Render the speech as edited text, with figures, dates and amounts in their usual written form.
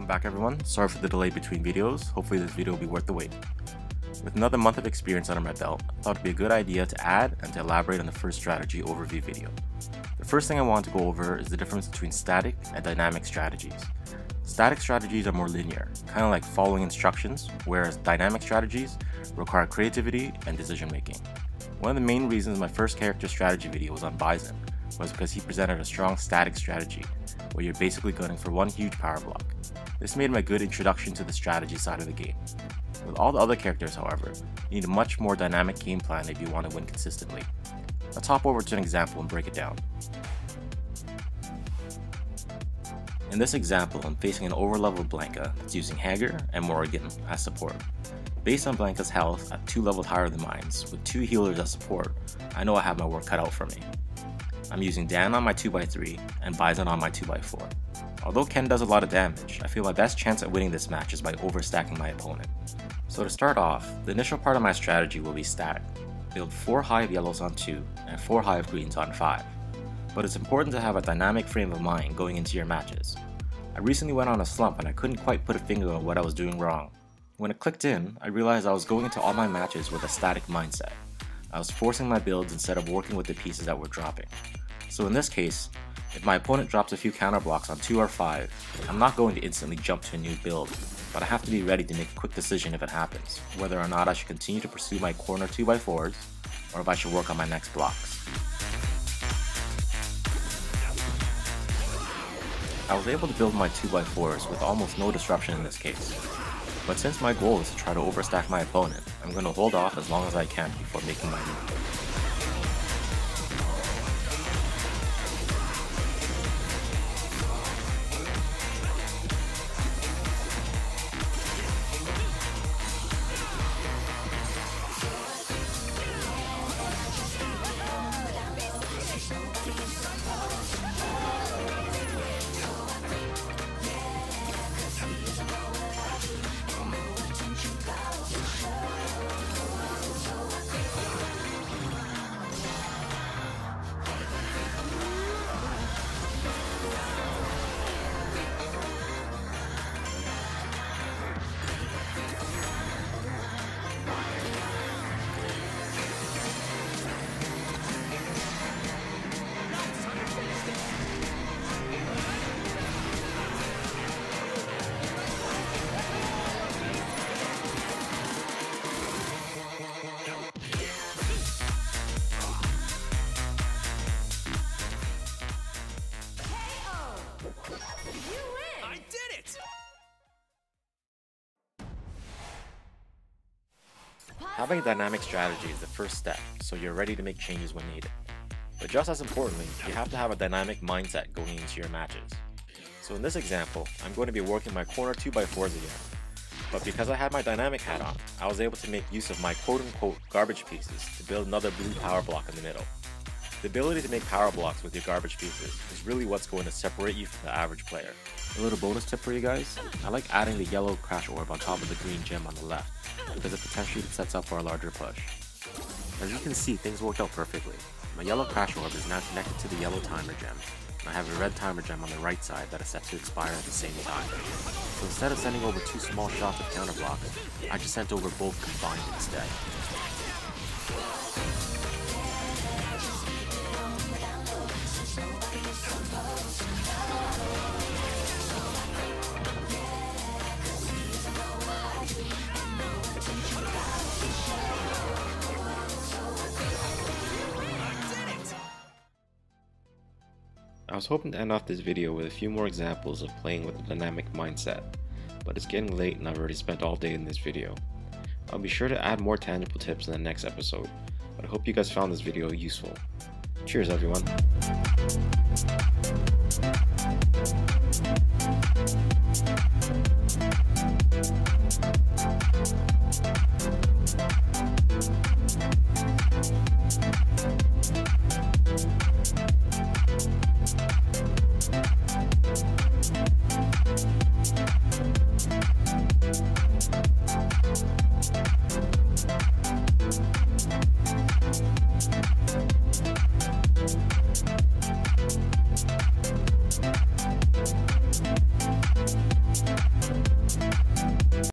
back everyone, sorry for the delay between videos, hopefully this video will be worth the wait. With another month of experience under my belt, I thought it would be a good idea to add and to elaborate on the first strategy overview video. The first thing I want to go over is the difference between static and dynamic strategies. Static strategies are more linear, kind of like following instructions, whereas dynamic strategies require creativity and decision making. One of the main reasons my first character strategy video was on Pighting was because he presented a strong static strategy, where you're basically gunning for one huge power block. This made him a good introduction to the strategy side of the game. With all the other characters, however, you need a much more dynamic game plan if you want to win consistently. Let's hop over to an example and break it down. In this example, I'm facing an overleveled Blanca that's using Hager and Morrigan as support. Based on Blanca's health at 2 levels higher than mine's, with 2 healers as support, I know I have my work cut out for me. I'm using Dan on my 2x3 and Bison on my 2x4. Although Ken does a lot of damage, I feel my best chance at winning this match is by overstacking my opponent. So to start off, the initial part of my strategy will be static. Build 4 hive yellows on 2 and 4 hive greens on 5. But it's important to have a dynamic frame of mind going into your matches. I recently went on a slump and I couldn't quite put a finger on what I was doing wrong. When it clicked in, I realized I was going into all my matches with a static mindset. I was forcing my builds instead of working with the pieces that were dropping. So in this case, if my opponent drops a few counter blocks on 2 or 5, I'm not going to instantly jump to a new build, but I have to be ready to make a quick decision if it happens, whether or not I should continue to pursue my corner 2x4s, or if I should work on my next blocks. I was able to build my 2x4s with almost no disruption in this case, but since my goal is to try to overstack my opponent, I'm going to hold off as long as I can before making my move. Having a dynamic strategy is the first step, so you're ready to make changes when needed. But just as importantly, you have to have a dynamic mindset going into your matches. So in this example, I'm going to be working my corner 2x4s again. But because I had my dynamic hat on, I was able to make use of my quote-unquote garbage pieces to build another blue power block in the middle. The ability to make power blocks with your garbage pieces is really what's going to separate you from the average player. A little bonus tip for you guys, I like adding the yellow crash orb on top of the green gem on the left, because it potentially sets up for a larger push. As you can see, things worked out perfectly. My yellow crash orb is now connected to the yellow timer gem, and I have a red timer gem on the right side that is set to expire at the same time. So instead of sending over 2 small shots of counter blocks, I just sent over both combined instead. I was hoping to end off this video with a few more examples of playing with a dynamic mindset, but it's getting late and I've already spent all day in this video. I'll be sure to add more tangible tips in the next episode, but I hope you guys found this video useful. Cheers everyone!